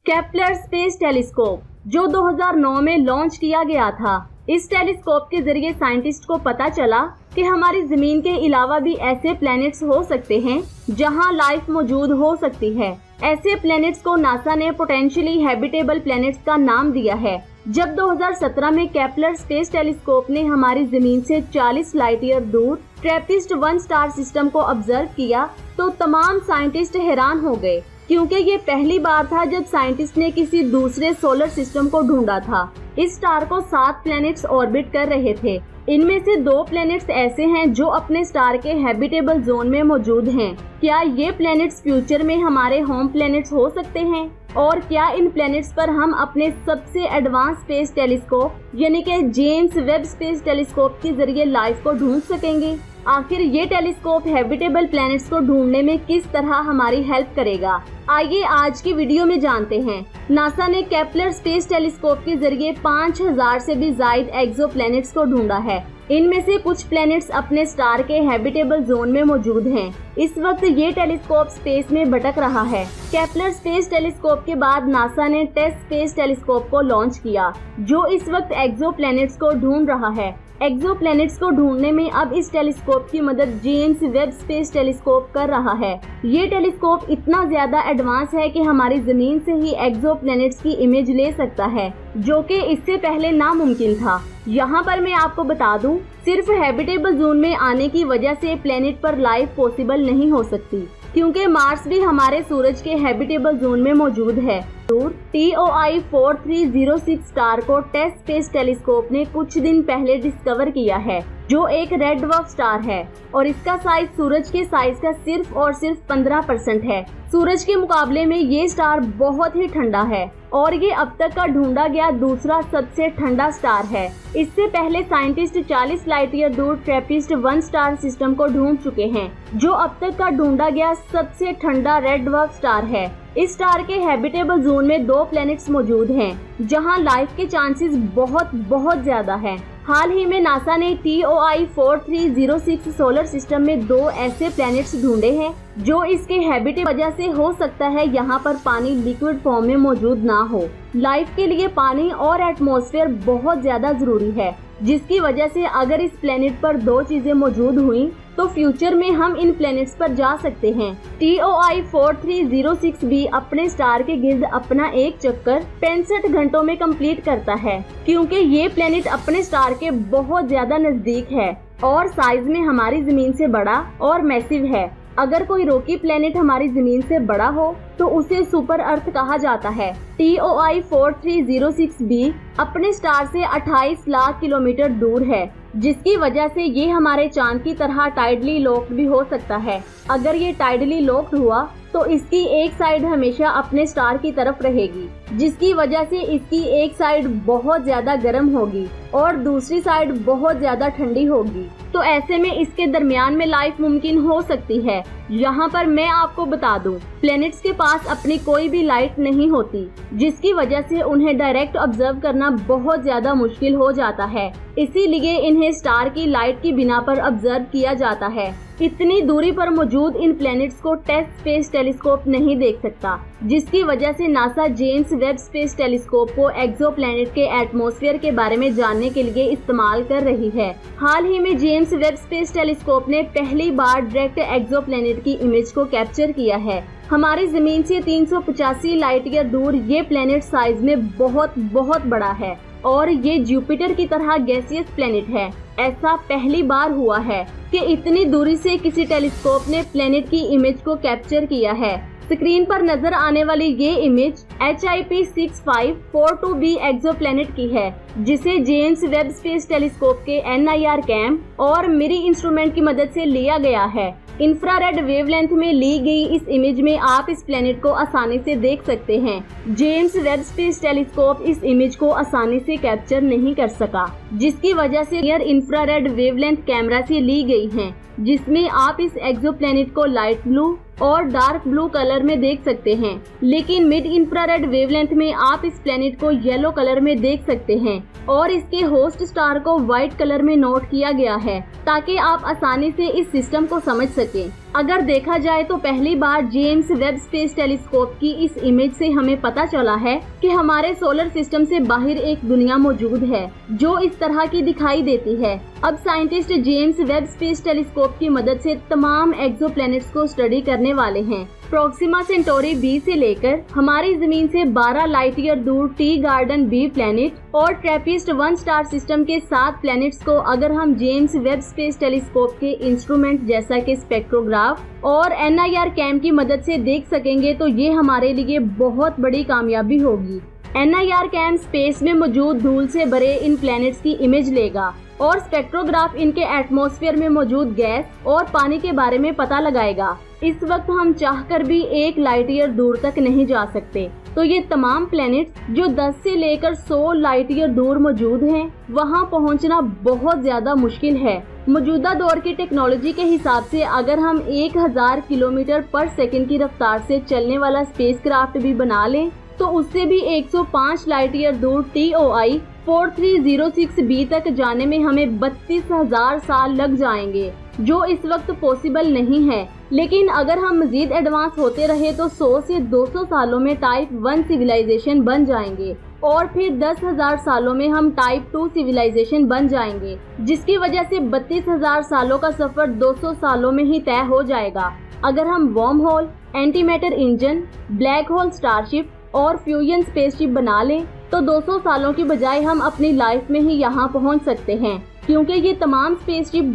Kepler space telescope जो 2009 में launch किया गया था। इस टेलीस्कोप के जरिए साइंटिस्ट को पता चला कि हमारी जमीन के अलावा भी ऐसे प्लैनेट्स हो सकते हैं जहां लाइफ मौजूद हो सकती है। ऐसे प्लैनेट्स को नासा ने पोटेंशियली हैबिटेबल प्लैनेट्स का नाम दिया है। जब 2017 में केपलर स्पेस टेलीस्कोप ने हमारी जमीन से 40 लाइट ईयर दूर ट्रैपिस्ट-1 स्टार सिस्टम को ऑब्जर्व किया तो तमाम साइंटिस्ट हैरान हो गए, क्योंकि ये पहली बार था जब साइंटिस्ट ने किसी दूसरे सोलर सिस्टम को ढूंढा था। इस स्टार को 7 प्लैनेट्स ऑर्बिट कर रहे थे। इनमें से 2 प्लैनेट्स ऐसे हैं जो अपने स्टार के हैबिटेबल जोन में मौजूद हैं। क्या ये प्लैनेट्स फ्यूचर में हमारे होम प्लैनेट्स हो सकते हैं? और क्या इन प्लैनेट्स पर हम अपने सबसे एडवांस स्पेस टेलीस्कोप यानी कि जेम्स वेब स्पेस टेलीस्कोप के जरिए लाइफ को ढूंढ सकेंगे? आखिर ये टेलीस्कोप हैबिटेबल प्लैनेट्स को ढूंढने में किस तरह हमारी हेल्प करेगा? आइए आज की वीडियो में जानते हैं। नासा ने केपलर स्पेस टेलीस्कोप के जरिए 5000 से भी ज्यादा एक्सोप्लैनेट्स को ढूंढा है। इनमें से कुछ प्लैनेट्स अपने स्टार के हैबिटेबल जोन में मौजूद हैं। इस वक्त ये टेलीस्कोप स्पेस में भटक रहा है। केपलर स्पेस टेलीस्कोप के बाद नासा ने टेस्ट स्पेस टेलीस्कोप को लॉन्च किया, जो इस वक्त एक्सोप्लैनेट्स को ढूंढ रहा है। एक्सोप्लैनेट्स को ढूंढने में अब इस टेलीस्कोप की मदद जेम्स वेब स्पेस टेलीस्कोप कर रहा है। ये टेलीस्कोप इतना ज्यादा एडवांस है कि हमारी जमीन से ही एक्सोप्लैनेट्स की इमेज ले सकता है, जो कि इससे पहले नामुमकिन था। यहाँ पर मैं आपको बता दूं, सिर्फ हैबिटेबल जोन में आने की वजह से प्लेनेट पर लाइफ पॉसिबल नहीं हो सकती, क्योंकि मार्स भी हमारे सूरज के हैबिटेबल जोन में मौजूद है। TOI 4306 स्टार को टेस्ट स्पेस टेलीस्कोप ने कुछ दिन पहले डिस्कवर किया है, जो एक रेड ड्वार्फ स्टार है और इसका साइज सूरज के साइज का सिर्फ और सिर्फ 15% है। सूरज के मुकाबले में ये स्टार बहुत ही ठंडा है और ये अब तक का ढूंढा गया दूसरा सबसे ठंडा स्टार है। इससे पहले साइंटिस्ट 40 लाइट ईयर दूर ट्रैपिस्ट-1 स्टार सिस्टम को ढूंढ चुके हैं, जो अब तक का ढूंढा गया सबसे ठंडा रेड ड्वार्फ स्टार है। इस स्टार के हैबिटेबल जोन में 2 प्लैनेट्स मौजूद हैं, जहां लाइफ के चांसेस बहुत ज्यादा हैं। हाल ही में नासा ने TOI 4306 सोलर सिस्टम में 2 ऐसे प्लैनेट्स ढूंढे हैं जो इसके हैबिटेट वजह से हो सकता है यहाँ पर पानी लिक्विड फॉर्म में मौजूद ना हो। लाइफ के लिए पानी और एटमॉस्फेयर बहुत ज्यादा जरूरी है, जिसकी वजह से अगर इस प्लेनेट पर 2 चीजें मौजूद हुई तो फ्यूचर में हम इन प्लैनेट्स पर जा सकते हैं। TOI 4306 भी अपने स्टार के गिर्द अपना एक चक्कर 65 घंटों में कंप्लीट करता है, क्योंकि ये प्लैनेट अपने स्टार के बहुत ज्यादा नजदीक है और साइज में हमारी जमीन से बड़ा और मैसिव है। अगर कोई रॉकी प्लैनेट हमारी जमीन से बड़ा हो तो उसे सुपर अर्थ कहा जाता है। TOI 4306 भी अपने स्टार से 28 लाख किलोमीटर दूर है, जिसकी वजह से ये हमारे चांद की तरह टाइडली लॉक्ड भी हो सकता है। अगर ये टाइडली लॉक्ड हुआ तो इसकी एक साइड हमेशा अपने स्टार की तरफ रहेगी, जिसकी वजह से इसकी एक साइड बहुत ज्यादा गर्म होगी और दूसरी साइड बहुत ज्यादा ठंडी होगी। तो ऐसे में इसके दरमियान में लाइफ मुमकिन हो सकती है। यहाँ पर मैं आपको बता दूं, प्लैनेट्स के पास अपनी कोई भी लाइट नहीं होती, जिसकी वजह से उन्हें डायरेक्ट ऑब्जर्व करना बहुत ज्यादा मुश्किल हो जाता है। इसीलिए इन्हें स्टार की लाइट की बिना पर ऑब्जर्व किया जाता है। इतनी दूरी पर मौजूद इन प्लैनेट्स को टेस्ट स्पेस टेलीस्कोप नहीं देख सकता, जिसकी वजह से NASA James Webb space telescope को एक्सोप्लैनेट के एटमॉस्फेयर के बारे में जानने के लिए इस्तेमाल कर रही है। हाल ही में जेम्स वेब स्पेस टेलीस्कोप ने पहली बार डायरेक्ट एक्सोप्लैनेट की इमेज को कैप्चर किया है। हमारी जमीन से 385 लाइट ईयर दूर ये प्लैनेट साइज में बहुत बड़ा है और ये जुपिटर की तरह गैसियस प्लैनेट है। ऐसा पहली बार हुआ है कि इतनी दूरी से किसी टेलीस्कोप ने प्लैनेट की इमेज को कैप्चर किया है। स्क्रीन पर नजर आने वाली ये इमेज HIP 6542b एक्सोप्लैनेट की है, जिसे जेम्स वेब स्पेस टेलीस्कोप के NIR कैम और मिरी इंस्ट्रूमेंट की मदद से लिया गया है। इंफ्रारेड वेवलेंथ में ली गई इस इमेज में आप इस प्लैनेट को आसानी से देख सकते हैं। जेम्स वेब स्पेस टेलीस्कोप इस इमेज को आसानी से कैप्चर नहीं कर सका, जिसकी वजह से नियर इंफ्रारेड वेवलेंथ कैमरा से ली गई हैं, जिसमें आप इस एक्सोप्लैनेट को लाइट ब्लू और डार्क ब्लू कलर में देख सकते हैं, लेकिन मिड इंफ्रारेड वेवलेंथ में आप इस प्लैनेट को येलो कलर में देख सकते हैं। और इसके होस्ट स्टार को व्हाइट कलर में नोट किया गया है ताकि आप आसानी से इस सिस्टम को समझ सकें। अगर देखा जाए तो पहली बार जेम्स वेब स्पेस टेलीस्कोप की इस इमेज से हमें पता चला है कि हमारे सोलर सिस्टम से बाहर एक दुनिया मौजूद है जो इस तरह की दिखाई देती है। अब scientist James Webb space telescope की मदद से तमाम एक्सोप्लैनेट्स को स्टडी करने वाले हैं। प्रोक्सिमा सेंटोरी बी से लेकर हमारी जमीन से 12 लाइट ईयर दूर टी गार्डन बी प्लैनेट और ट्रैपिस्ट 1 स्टार सिस्टम के 7 प्लैनेट्स को अगर हम जेम्स वेब स्पेस टेलीस्कोप के इंस्ट्रूमेंट जैसा कि स्पेक्ट्रोग्राफ और NIR कैम की मदद से देख सकेंगे तो ये हमारे लिए बहुत बड़ी कामयाबी होगी। NIR कैम स्पेस में मौजूद धूल से भरे इन प्लैनेट्स की इमेज लेगा और स्पेक्ट्रोग्राफ इनके एटमॉस्फेयर में मौजूद गैस और पानी के बारे में पता लगाएगा। इस वक्त हम चाहकर भी 1 लाइट ईयर दूर तक नहीं जा सकते, तो ये तमाम प्लैनेट्स जो 10 से लेकर 100 लाइट ईयर दूर मौजूद हैं, वहां पहुंचना बहुत ज्यादा मुश्किल है। मौजूदा दौर की टेक्नोलॉजी के हिसाब से अगर हम 1000 किलोमीटर पर सेकंड की रफ्तार से चलने वाला स्पेसक्राफ्ट भी बना लें तो उससे भी 105 लाइट ईयर दूर TOI 4306b तक जाने में हमें 32,000 साल लग जाएंगे, जो इस वक्त पॉसिबल नहीं है। लेकिन अगर हम मजीद एडवांस होते रहे तो 100 से 200 सालों में टाइप 1 सिविलाइजेशन बन जाएंगे और फिर 10,000 सालों में हम टाइप 2 सिविलाइजेशन बन जाएंगे, जिसकी वजह से 32,000 सालों का सफर 200 सालों में ही तय हो जाएगा। अगर हम worm hole, antimatter engine, black hole starship और फ्यूजन स्पेसशिप बना लें तो 200 सालों की बजाय हम अपनी लाइफ में ही यहाँ पहुँच सकते हैं, क्योंकि ये तमाम स्पेसशिप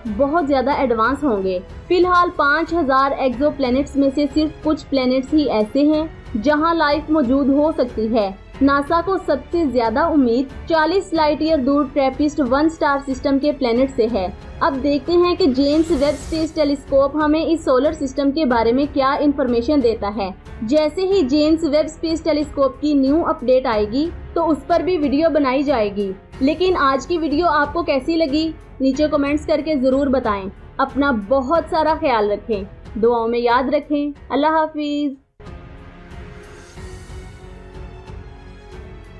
बहुत ज्यादा एडवांस होंगे। फिलहाल 5000 एक्सोप्लैनेट्स में से सिर्फ कुछ प्लैनेट्स ही ऐसे हैं जहाँ लाइफ मौजूद हो सकती है। नासा को सबसे ज्यादा उम्मीद 40 लाइट ईयर दूर ट्रैपिस्ट 1 स्टार सिस्टम के प्लैनेट से है। अब देखते हैं कि जेम्स वेब स्पेस टेलीस्कोप हमें इस सोलर सिस्टम के बारे में क्या इन्फॉर्मेशन देता है। जैसे ही जेम्स वेब स्पेस टेलीस्कोप की न्यू अपडेट आएगी तो उस पर भी वीडियो बनाई जाएगी। लेकिन आज की वीडियो आपको कैसी लगी नीचे कमेंट्स करके जरूर बताएं। अपना बहुत सारा ख्याल रखें, दुआओं में याद रखें। अल्लाह हाफिज।